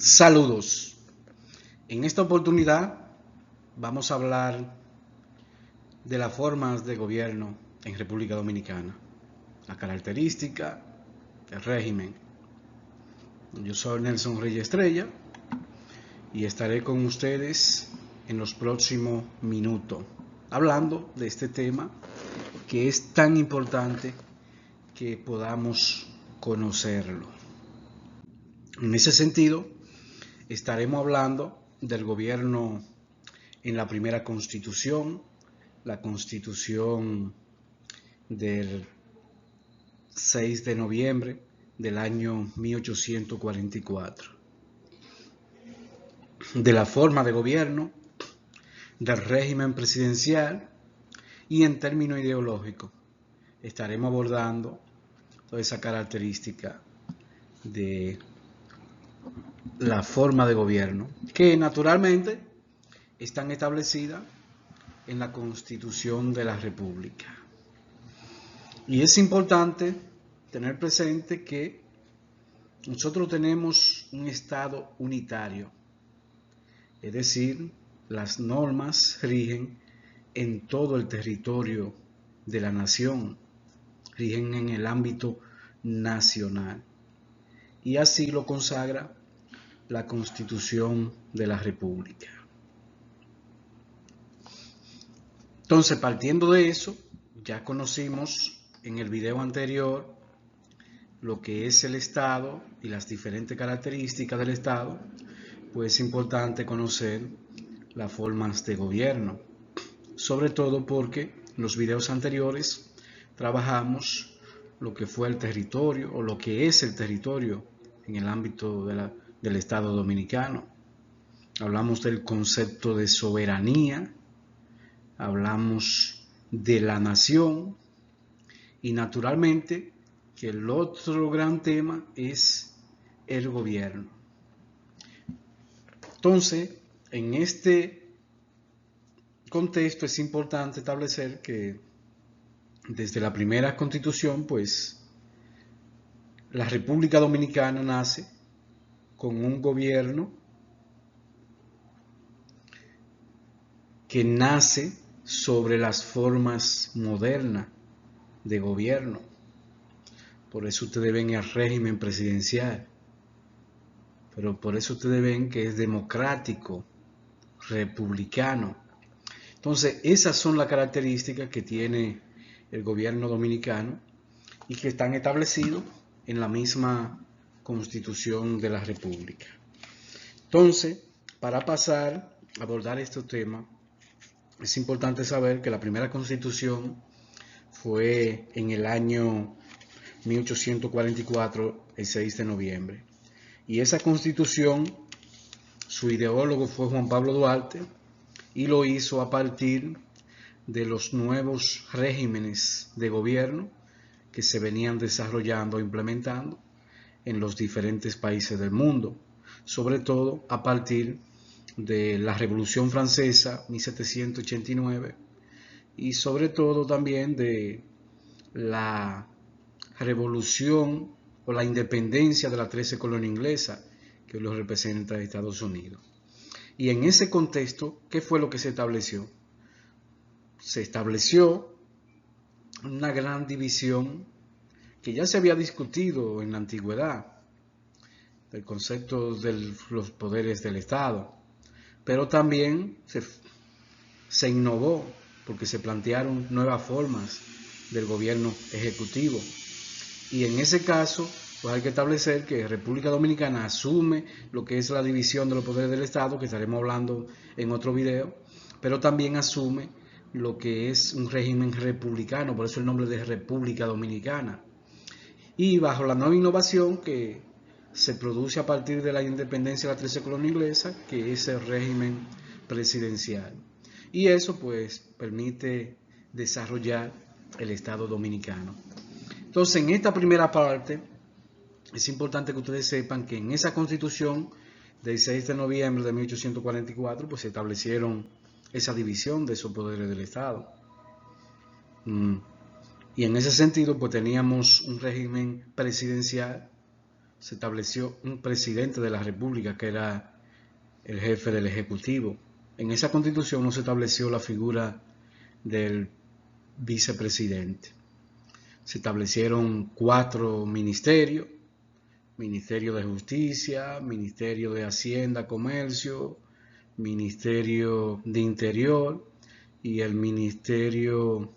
Saludos. En esta oportunidad vamos a hablar de las formas de gobierno en República Dominicana, la característica del régimen. Yo soy Nelson Reyes Estrella y estaré con ustedes en los próximos minutos hablando de este tema que es tan importante que podamos conocerlo. En ese sentido, estaremos hablando del gobierno en la primera constitución, la constitución del 6 de noviembre del año 1844, de la forma de gobierno, del régimen presidencial y en términos ideológicos estaremos abordando toda esa característica de la forma de gobierno que naturalmente están establecidas en la Constitución de la República. Y es importante tener presente que nosotros tenemos un Estado unitario, es decir, las normas rigen en todo el territorio de la nación, rigen en el ámbito nacional. Y así lo consagra la Constitución de la República. Entonces, partiendo de eso, ya conocimos en el video anterior lo que es el Estado y las diferentes características del Estado, pues es importante conocer las formas de gobierno, sobre todo porque en los videos anteriores trabajamos lo que fue el territorio o lo que es el territorio en el ámbito del Estado dominicano. Hablamos del concepto de soberanía, hablamos de la nación y naturalmente que el otro gran tema es el gobierno. Entonces, en este contexto es importante establecer que desde la primera constitución, pues, la República Dominicana nace con un gobierno que nace sobre las formas modernas de gobierno. Por eso ustedes ven el régimen presidencial, pero por eso ustedes ven que es democrático, republicano. Entonces, esas son las características que tiene el gobierno dominicano y que están establecidos en la misma Constitución de la República. Entonces, para pasar a abordar este tema, es importante saber que la primera Constitución fue en el año 1844, el 6 de noviembre. Y esa Constitución, su ideólogo fue Juan Pablo Duarte, y lo hizo a partir de los nuevos regímenes de gobierno que se venían desarrollando e implementando en los diferentes países del mundo, sobre todo a partir de la Revolución Francesa, 1789, y sobre todo también de la revolución o la independencia de la 13 colonia inglesa que lo representa Estados Unidos. Y en ese contexto, ¿qué fue lo que se estableció? Se estableció una gran división que ya se había discutido en la antigüedad, el concepto de los poderes del Estado, pero también se innovó porque se plantearon nuevas formas del gobierno ejecutivo. Y en ese caso, pues hay que establecer que República Dominicana asume lo que es la división de los poderes del Estado, que estaremos hablando en otro video, pero también asume lo que es un régimen republicano, por eso el nombre de República Dominicana. Y bajo la nueva innovación que se produce a partir de la independencia de la 13 colonia inglesa, que es el régimen presidencial. Y eso pues permite desarrollar el Estado dominicano. Entonces, en esta primera parte, es importante que ustedes sepan que en esa Constitución del 6 de noviembre de 1844, pues se establecieron esa división de esos poderes del Estado. Y en ese sentido, pues teníamos un régimen presidencial se estableció un presidente de la República que era el jefe del Ejecutivo. En esa Constitución no se estableció la figura del vicepresidente. Se establecieron 4 ministerios: Ministerio de Justicia, Ministerio de Hacienda, Comercio, Ministerio de Interior y el Ministerio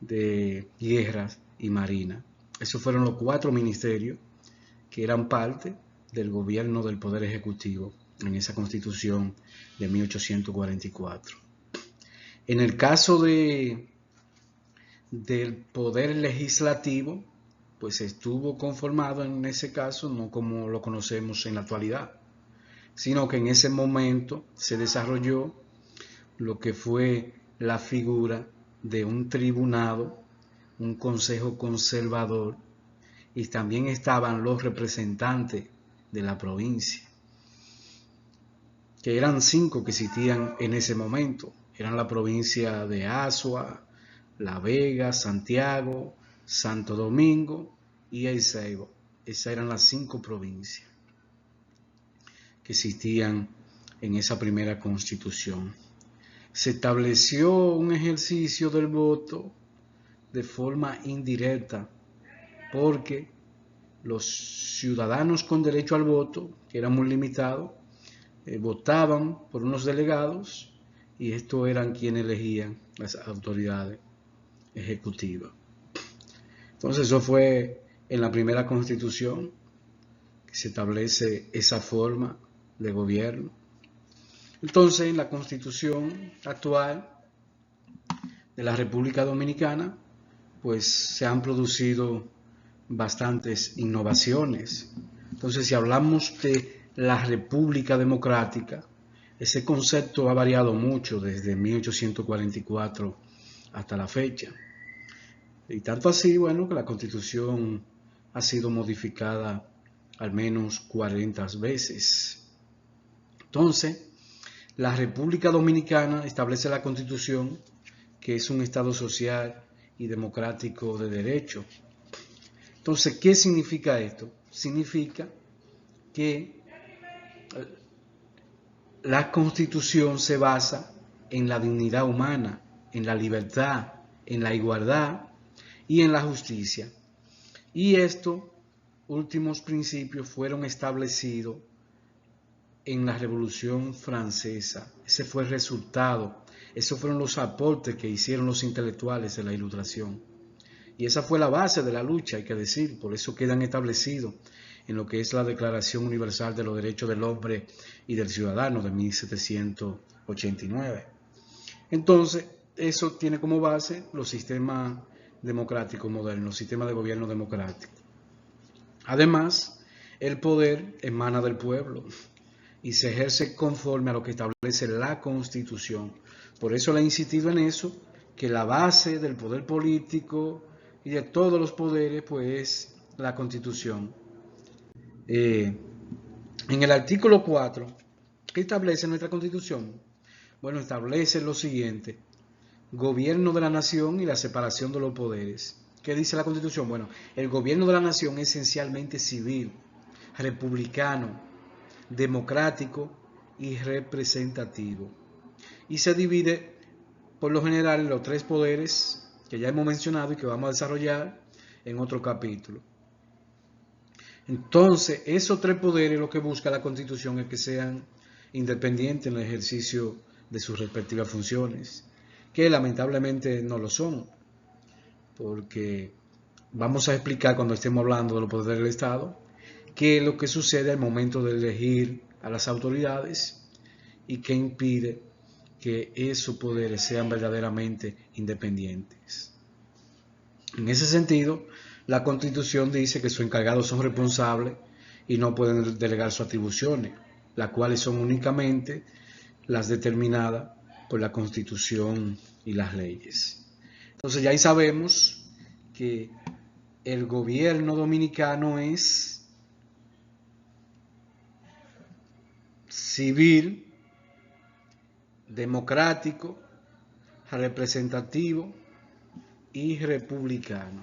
de Guerras y Marina. Esos fueron los 4 ministerios que eran parte del gobierno del Poder Ejecutivo en esa Constitución de 1844. En el caso del Poder Legislativo, pues estuvo conformado en ese caso no como lo conocemos en la actualidad, sino que en ese momento se desarrolló lo que fue la figura de un tribunado, un consejo conservador, y también estaban los representantes de la provincia, que eran 5 que existían en ese momento. Eran la provincia de Azua, La Vega, Santiago, Santo Domingo y El Ceibo. Esas eran las 5 provincias que existían en esa primera constitución. Se estableció un ejercicio del voto de forma indirecta, porque los ciudadanos con derecho al voto, que eran muy limitados, votaban por unos delegados, y estos eran quienes elegían las autoridades ejecutivas. Entonces eso fue en la primera constitución que se establece esa forma de gobierno. Entonces en la constitución actual de la República Dominicana, pues se han producido bastantes innovaciones. Entonces, si hablamos de la República Democrática, ese concepto ha variado mucho desde 1844 hasta la fecha. Y tanto así, bueno, que la Constitución ha sido modificada al menos 40 veces. Entonces, la República Dominicana establece la Constitución, que es un Estado social y democrático de derecho. Entonces, ¿qué significa esto? Significa que la Constitución se basa en la dignidad humana, en la libertad, en la igualdad y en la justicia. Y estos últimos principios fueron establecidos en la Revolución Francesa. Ese fue el resultado. Esos fueron los aportes que hicieron los intelectuales de la Ilustración. Y esa fue la base de la lucha, hay que decir. Por eso quedan establecidos en lo que es la Declaración Universal de los Derechos del Hombre y del Ciudadano de 1789. Entonces, eso tiene como base los sistemas democráticos modernos, los sistemas de gobierno democrático. Además, el poder emana del pueblo y se ejerce conforme a lo que establece la Constitución. Por eso le he insistido en eso, que la base del poder político y de todos los poderes, pues, es la Constitución. En el artículo 4, ¿qué establece nuestra Constitución? Bueno, establece lo siguiente: gobierno de la nación y la separación de los poderes. ¿Qué dice la Constitución? Bueno, el gobierno de la nación es esencialmente civil, republicano, democrático y representativo. Y se divide por lo general en los 3 poderes que ya hemos mencionado y que vamos a desarrollar en otro capítulo. Entonces, esos 3 poderes, lo que busca la Constitución es que sean independientes en el ejercicio de sus respectivas funciones, que lamentablemente no lo son, porque vamos a explicar cuando estemos hablando de los poderes del Estado qué es lo que sucede al momento de elegir a las autoridades y qué impide que esos poderes sean verdaderamente independientes. En ese sentido, la Constitución dice que sus encargados son responsables y no pueden delegar sus atribuciones, las cuales son únicamente las determinadas por la Constitución y las leyes. Entonces ya ahí sabemos que el gobierno dominicano es civil, democrático, representativo y republicano.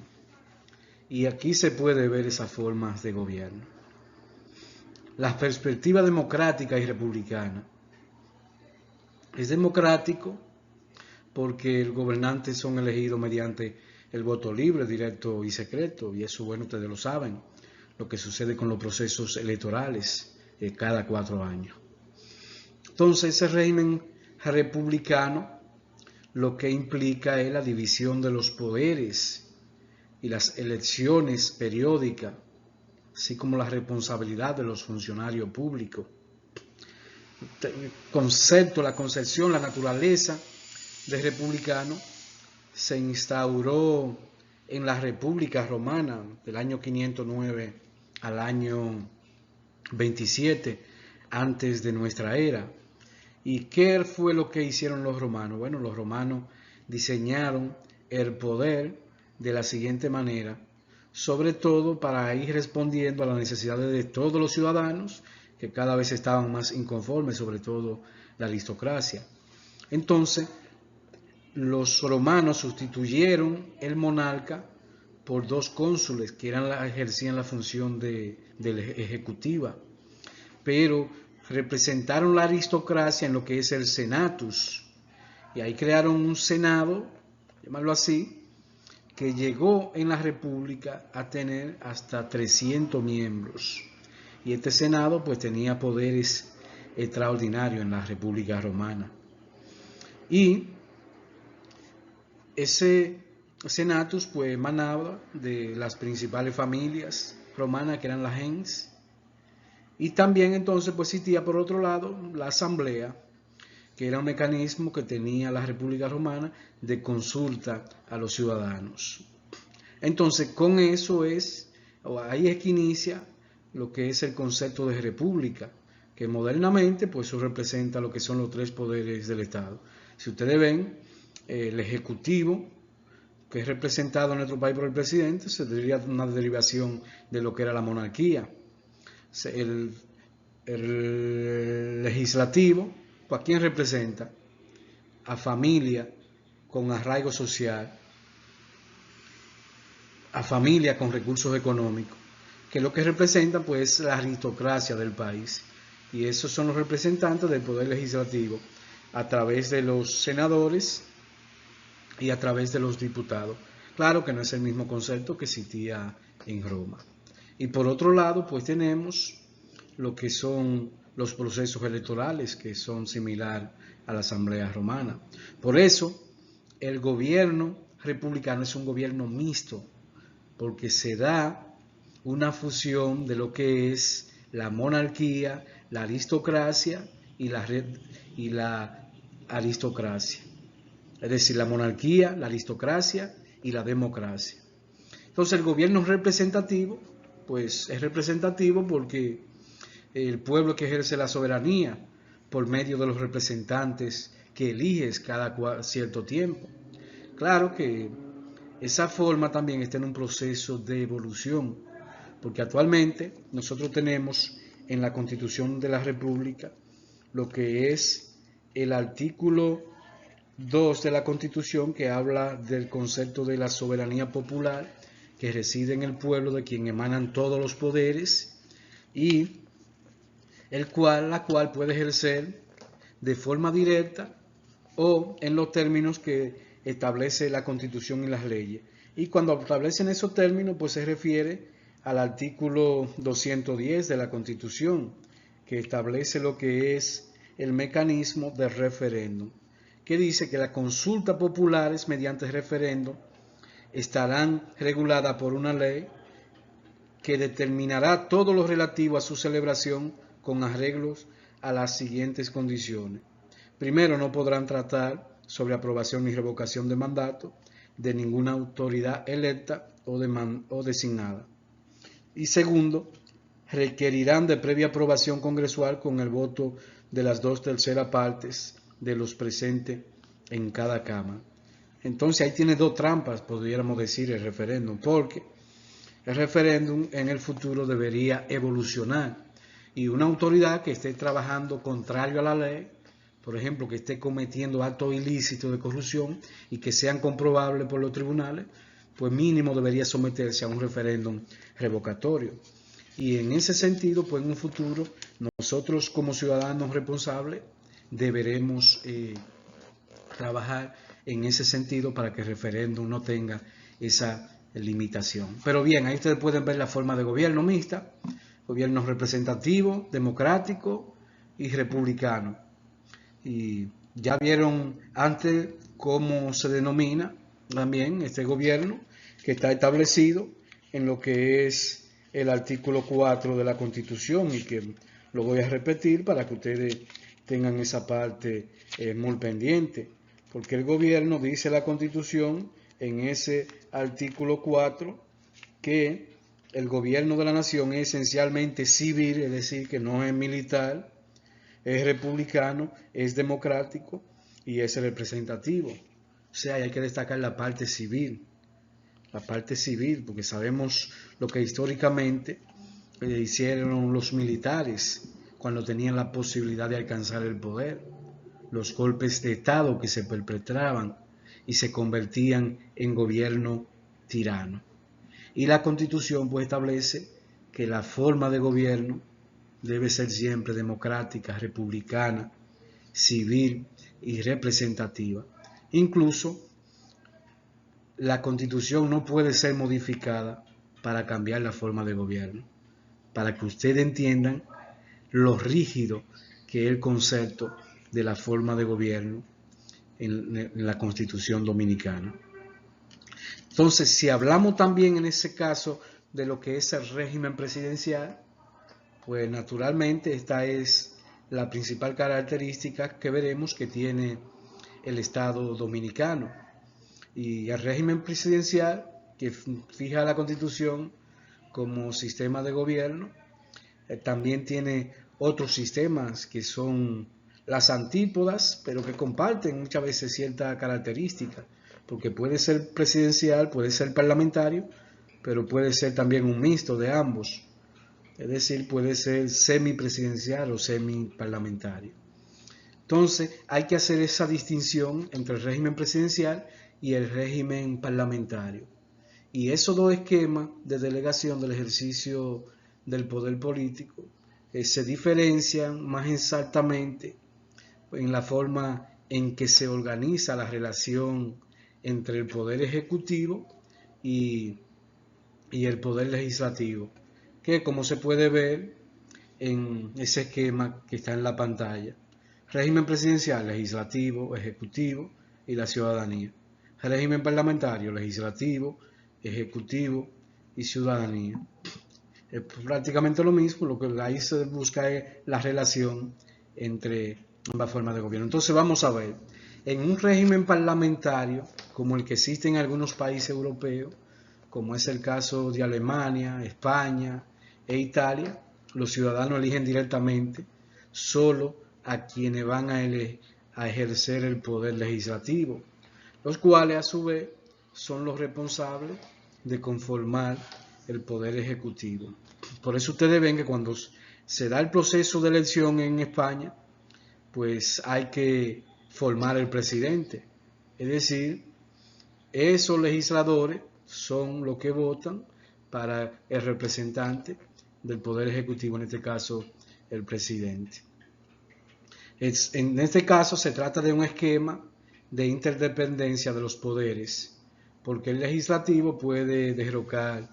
Y aquí se puede ver esas formas de gobierno. la perspectiva democrática y republicana. Es democrático porque los gobernantes son elegidos mediante el voto libre, directo y secreto, y eso, bueno, ustedes lo saben, lo que sucede con los procesos electorales cada 4 años. Entonces, ese régimen republicano lo que implica es la división de los poderes y las elecciones periódicas, así como la responsabilidad de los funcionarios públicos. El concepto, la concepción, la naturaleza de republicano se instauró en la República Romana del año 509 al año 27 antes de nuestra era. ¿Y qué fue lo que hicieron los romanos? Bueno, los romanos diseñaron el poder de la siguiente manera, sobre todo para ir respondiendo a las necesidades de todos los ciudadanos que cada vez estaban más inconformes, sobre todo la aristocracia. Entonces, los romanos sustituyeron el monarca por 2 cónsules que ejercían la función de la ejecutiva, pero representaron la aristocracia en lo que es el senatus, y ahí crearon un senado, llamarlo así, que llegó en la república a tener hasta 300 miembros, y este senado pues tenía poderes extraordinarios en la República Romana. Y ese senatus pues emanaba de las principales familias romanas, que eran las gens, y también entonces pues existía por otro lado la asamblea, que era un mecanismo que tenía la República Romana de consulta a los ciudadanos. Entonces con eso ahí es que inicia lo que es el concepto de república, que modernamente pues eso representa lo que son los 3 poderes del Estado. Si ustedes ven, el ejecutivo, que es representado en nuestro país por el presidente, se diría una derivación de lo que era la monarquía. El legislativo, ¿a quién representa? A familia con arraigo social, a familia con recursos económicos, que lo que representa pues la aristocracia del país, y esos son los representantes del poder legislativo a través de los senadores y a través de los diputados. Claro que no es el mismo concepto que existía en Roma. Y por otro lado pues tenemos lo que son los procesos electorales, que son similares a la Asamblea Romana. Por eso el gobierno republicano es un gobierno mixto, porque se da una fusión de lo que es la monarquía, la aristocracia y la aristocracia. Es decir, la monarquía, la aristocracia y la democracia. Entonces el gobierno representativo, pues es representativo porque el pueblo que ejerce la soberanía por medio de los representantes que eliges cada cierto tiempo. Claro que esa forma también está en un proceso de evolución, porque actualmente nosotros tenemos en la Constitución de la República lo que es el artículo 2 de la Constitución, que habla del concepto de la soberanía popular que reside en el pueblo, de quien emanan todos los poderes, y la cual puede ejercer de forma directa o en los términos que establece la Constitución y las leyes. Y cuando establecen esos términos, pues se refiere al artículo 210 de la Constitución, que establece lo que es el mecanismo de referéndum, que dice que las consultas populares mediante referéndum estarán reguladas por una ley que determinará todo lo relativo a su celebración con arreglos a las siguientes condiciones. Primero, no podrán tratar sobre aprobación ni revocación de mandato de ninguna autoridad electa o designada. Y segundo, requerirán de previa aprobación congresual con el voto de las 2/3 partes de los presentes en cada cámara. Entonces ahí tiene 2 trampas, podríamos decir, el referéndum, porque el referéndum en el futuro debería evolucionar, y una autoridad que esté trabajando contrario a la ley, por ejemplo, que esté cometiendo actos ilícitos de corrupción y que sean comprobables por los tribunales, pues mínimo debería someterse a un referéndum revocatorio. Y en ese sentido, pues en un futuro, nosotros como ciudadanos responsables deberemos trabajar en ese sentido para que el referéndum no tenga esa limitación. Pero bien, ahí ustedes pueden ver la forma de gobierno mixta, gobierno representativo, democrático y republicano. Y ya vieron antes cómo se denomina también este gobierno, que está establecido en lo que es el artículo 4 de la Constitución, y que lo voy a repetir para que ustedes tengan esa parte muy pendiente, porque el gobierno, dice la Constitución en ese artículo 4, que el gobierno de la nación es esencialmente civil, es decir, que no es militar, es republicano, es democrático y es representativo. O sea, hay que destacar la parte civil, porque sabemos lo que históricamente hicieron los militares cuando tenían la posibilidad de alcanzar el poder, los golpes de Estado que se perpetraban y se convertían en gobierno tirano. Y la Constitución pues establece que la forma de gobierno debe ser siempre democrática, republicana, civil y representativa. Incluso la Constitución no puede ser modificada para cambiar la forma de gobierno, para que ustedes entiendan lo rígido que es el concepto de la forma de gobierno en la Constitución dominicana. Entonces, si hablamos también en ese caso de lo que es el régimen presidencial, pues naturalmente esta es la principal característica que veremos que tiene el Estado dominicano. Y el régimen presidencial, que fija la Constitución como sistema de gobierno, también tiene otros sistemas que son las antípodas, pero que comparten muchas veces cierta característica, porque puede ser presidencial, puede ser parlamentario, pero puede ser también un mixto de ambos. Es decir, puede ser semipresidencial o semiparlamentario. Entonces, hay que hacer esa distinción entre el régimen presidencial y el régimen parlamentario. Y esos dos esquemas de delegación del ejercicio del poder político se diferencian más exactamente en la forma en que se organiza la relación entre el poder ejecutivo y el poder legislativo, que como se puede ver en ese esquema que está en la pantalla: régimen presidencial, legislativo, ejecutivo y la ciudadanía; régimen parlamentario, legislativo, ejecutivo y ciudadanía. Es prácticamente lo mismo, lo que ahí se busca es la relación entre ambas formas de gobierno. Entonces vamos a ver, en un régimen parlamentario como el que existe en algunos países europeos, como es el caso de Alemania, España e Italia, los ciudadanos eligen directamente solo a quienes van a ejercer el poder legislativo, los cuales a su vez son los responsables de conformar el poder ejecutivo. Por eso ustedes ven que cuando se da el proceso de elección en España, pues hay que formar el presidente. Es decir, esos legisladores son los que votan para el representante del poder ejecutivo, en este caso el presidente. En este caso se trata de un esquema de interdependencia de los poderes, porque el legislativo puede derrocar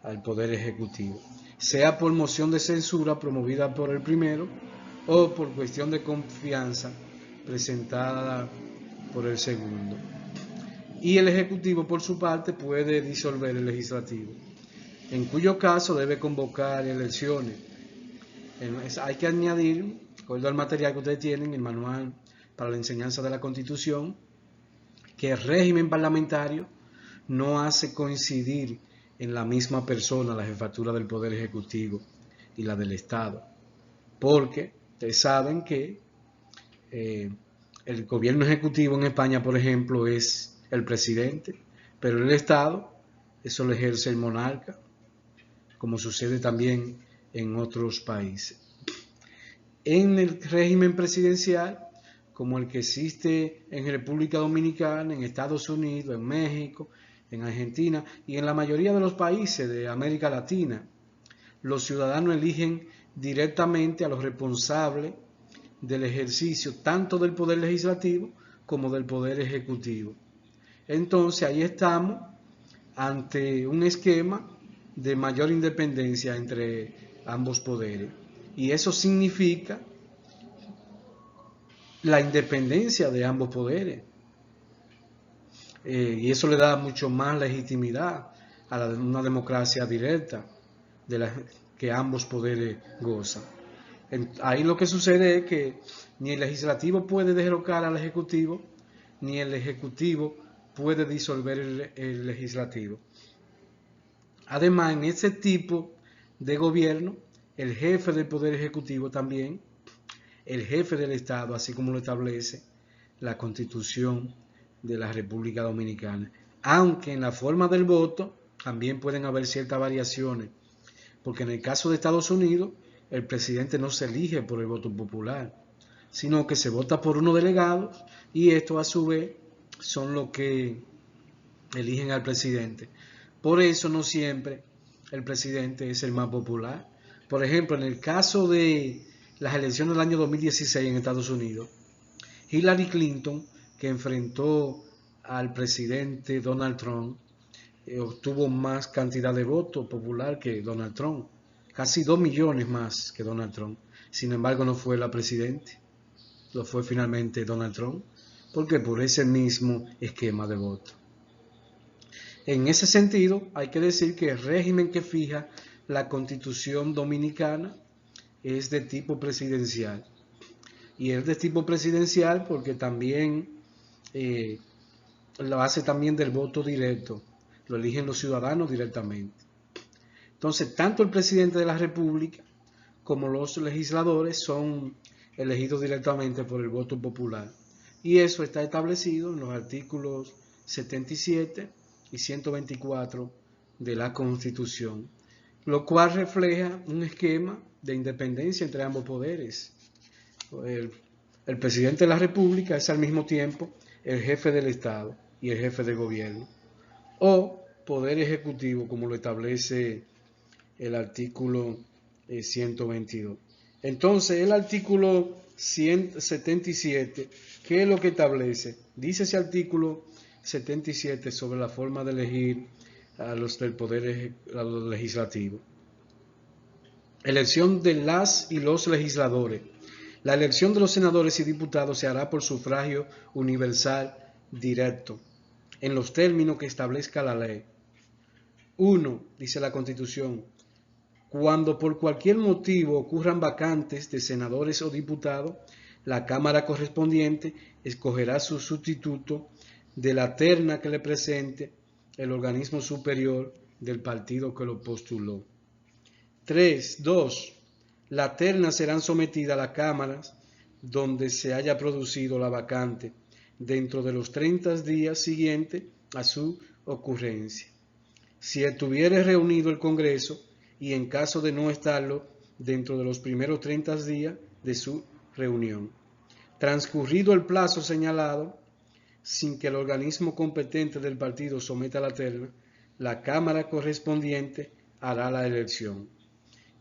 al poder ejecutivo, sea por moción de censura promovida por el primero o por cuestión de confianza presentada por el segundo. Y el ejecutivo, por su parte, puede disolver el legislativo, en cuyo caso debe convocar elecciones. Hay que añadir, de acuerdo al material que ustedes tienen, el manual para la enseñanza de la Constitución, que el régimen parlamentario no hace coincidir en la misma persona la jefatura del Poder Ejecutivo y la del Estado, porque ustedes saben que el gobierno ejecutivo en España, por ejemplo, es el presidente, pero el Estado, eso lo ejerce el monarca, como sucede también en otros países. En el régimen presidencial, como el que existe en República Dominicana, en Estados Unidos, en México, en Argentina y en la mayoría de los países de América Latina, los ciudadanos eligen directamente a los responsables del ejercicio tanto del poder legislativo como del poder ejecutivo. Entonces ahí estamos ante un esquema de mayor independencia entre ambos poderes. Y eso significa la independencia de ambos poderes. Y eso le da mucho más legitimidad a una democracia directa de la que ambos poderes gozan. Ahí lo que sucede es que ni el legislativo puede derrocar al ejecutivo, ni el ejecutivo puede disolver el legislativo. Además, en ese tipo de gobierno, el jefe del poder ejecutivo también, el jefe del Estado, así como lo establece la Constitución de la República Dominicana. Aunque en la forma del voto también pueden haber ciertas variaciones, porque en el caso de Estados Unidos, el presidente no se elige por el voto popular, sino que se vota por unos delegados y estos a su vez son los que eligen al presidente. Por eso no siempre el presidente es el más popular. Por ejemplo, en el caso de las elecciones del año 2016 en Estados Unidos, Hillary Clinton, que enfrentó al presidente Donald Trump, obtuvo más cantidad de votos popular que Donald Trump, casi 2 millones más que Donald Trump. Sin embargo, no fue la presidente, lo fue finalmente Donald Trump, porque por ese mismo esquema de voto. En ese sentido, hay que decir que el régimen que fija la Constitución Dominicana es de tipo presidencial. Y es de tipo presidencial porque también lo hace también del voto directo, lo eligen los ciudadanos directamente. Entonces, tanto el presidente de la República como los legisladores son elegidos directamente por el voto popular. Y eso está establecido en los artículos 77 y 124 de la Constitución, lo cual refleja un esquema de independencia entre ambos poderes. El presidente de la República es al mismo tiempo el jefe del Estado y el jefe de gobierno, o poder ejecutivo, como lo establece el artículo 122. Entonces, el artículo 177, ¿qué es lo que establece? Dice ese artículo 77 sobre la forma de elegir a los del poder legislativo. Elección de las y los legisladores. La elección de los senadores y diputados se hará por sufragio universal directo, en los términos que establezca la ley. 1. Dice la Constitución, cuando por cualquier motivo ocurran vacantes de senadores o diputados, la Cámara correspondiente escogerá su sustituto de la terna que le presente el organismo superior del partido que lo postuló. 2. La terna serán sometidas a las cámaras donde se haya producido la vacante dentro de los 30 días siguientes a su ocurrencia. Si estuviere reunido el Congreso y en caso de no estarlo dentro de los primeros 30 días de su reunión. Transcurrido el plazo señalado, sin que el organismo competente del partido someta la terna, la Cámara correspondiente hará la elección.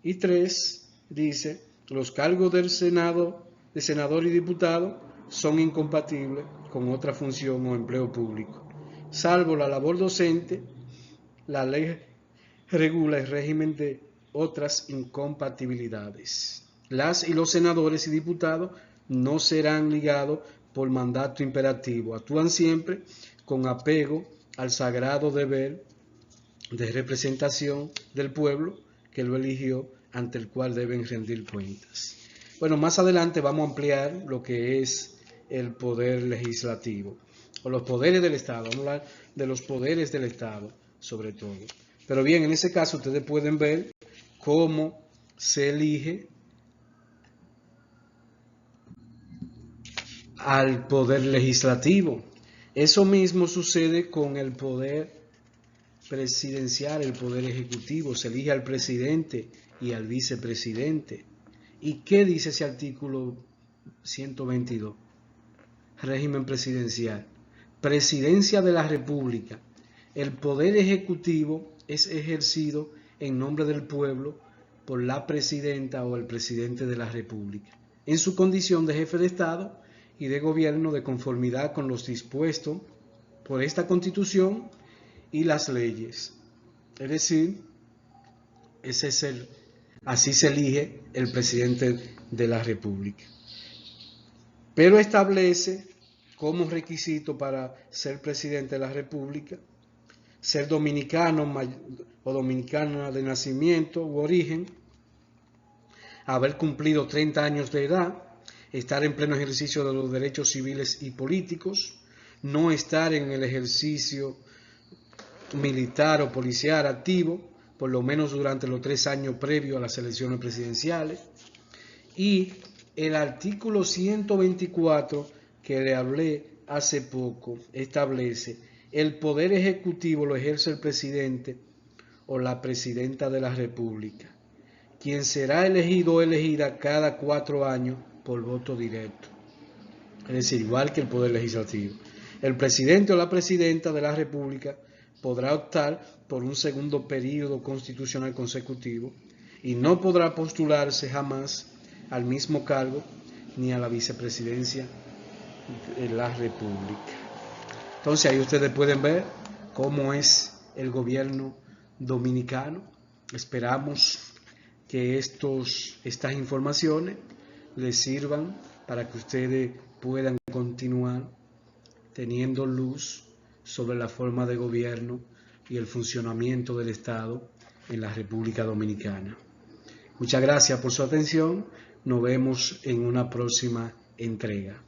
Y 3, dice, los cargos del Senado, de senador y diputado, son incompatibles con otra función o empleo público. Salvo la labor docente, la ley regula el régimen de otras incompatibilidades. Las y los senadores y diputados no serán ligados por mandato imperativo. Actúan siempre con apego al sagrado deber de representación del pueblo que lo eligió, ante el cual deben rendir cuentas. Bueno, más adelante vamos a ampliar lo que es el poder legislativo, o los poderes del Estado. Vamos a hablar de los poderes del Estado, sobre todo. Pero bien, en ese caso ustedes pueden ver cómo se elige al poder legislativo. Eso mismo sucede con el poder presidencial, el poder ejecutivo. Se elige al presidente y al vicepresidente. ¿Y qué dice ese artículo 122? Régimen presidencial. Presidencia de la República. El poder ejecutivo es ejercido en nombre del pueblo por la presidenta o el presidente de la República, en su condición de jefe de Estado y de gobierno de conformidad con los dispuestos por esta Constitución y las leyes. Es decir, así se elige el presidente de la República. Pero establece como requisito para ser presidente de la República ser dominicano o dominicana de nacimiento u origen, haber cumplido 30 años de edad, estar en pleno ejercicio de los derechos civiles y políticos, no estar en el ejercicio militar o policial activo, por lo menos durante los 3 años previos a las elecciones presidenciales. Y el artículo 124 que le hablé hace poco establece: el poder ejecutivo lo ejerce el presidente o la presidenta de la República, quien será elegido o elegida cada 4 años por voto directo. Es decir, igual que el poder legislativo. El presidente o la presidenta de la República podrá optar por un segundo periodo constitucional consecutivo y no podrá postularse jamás al mismo cargo ni a la vicepresidencia de la República. Entonces ahí ustedes pueden ver cómo es el gobierno dominicano. Esperamos que estas informaciones les sirvan para que ustedes puedan continuar teniendo luz sobre la forma de gobierno y el funcionamiento del Estado en la República Dominicana. Muchas gracias por su atención. Nos vemos en una próxima entrega.